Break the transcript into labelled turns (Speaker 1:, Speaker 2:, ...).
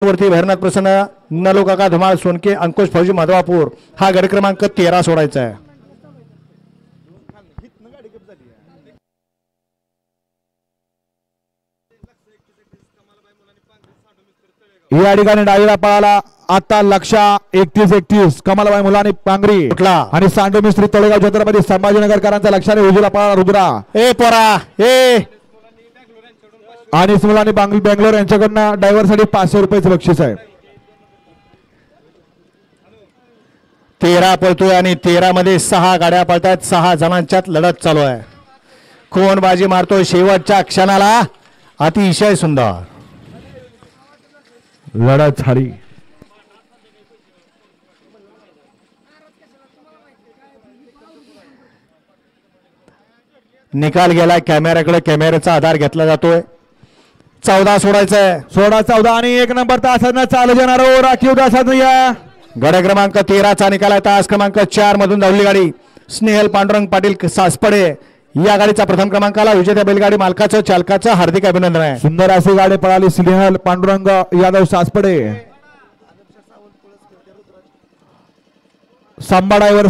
Speaker 1: वरती भैरनाथ प्रसन्न, नलो काका धमाल सोनके, अंकुश फौजी माधवापूर हा गड क्रमांक 13 सोडायचा आहे.
Speaker 2: या ठिकाणी डावीला पळाला आता लक्षा 31-31 कमलबाई मुलानी पांगरी आणि सांडू मिस्त्री तळेगाव छत्रपती संभाजीनगरकरांच्या लक्षाने उजूला पळाला रुद्रा
Speaker 1: ए पोरा ए
Speaker 2: आणि मुलानी बेंगलोर यांच्याकडनं ड्रायव्हरसाठी 500 रुपयाचं बक्षीस आहे.
Speaker 1: 13 पळतोय आणि 13 मध्ये 6 गाड्या पळतात. 6 जणांच्यात लढत चालू आहे. कोण बाजी मारतोय शेवटच्या क्षणाला. अतिशय सुंदर
Speaker 2: लढत झाली.
Speaker 1: निकाल गेला कॅमेऱ्याकडे. कॅमेऱ्याचा आधार घेतला जातोय. 14 सोडायचंय.
Speaker 2: 14 आणि 1 नंबर तासानं चालू जाणार राखीव तासात या
Speaker 1: गड क्रमांक 13 चा निकाल आहे. तास क्रमांक 4 मधून धावली गाडी स्नेहल पांडुरंग पाटील सासपडे या गाडीचा प्रथम क्रमांकाला विजेत्या बैलगाडी मालकाचं चालकाचं हार्दिक अभिनंदन आहे.
Speaker 2: सुंदर अशी गाडी पळाली स्नेहल पांडुरंग यादव सासपडे. सांबा ड्रायव्हर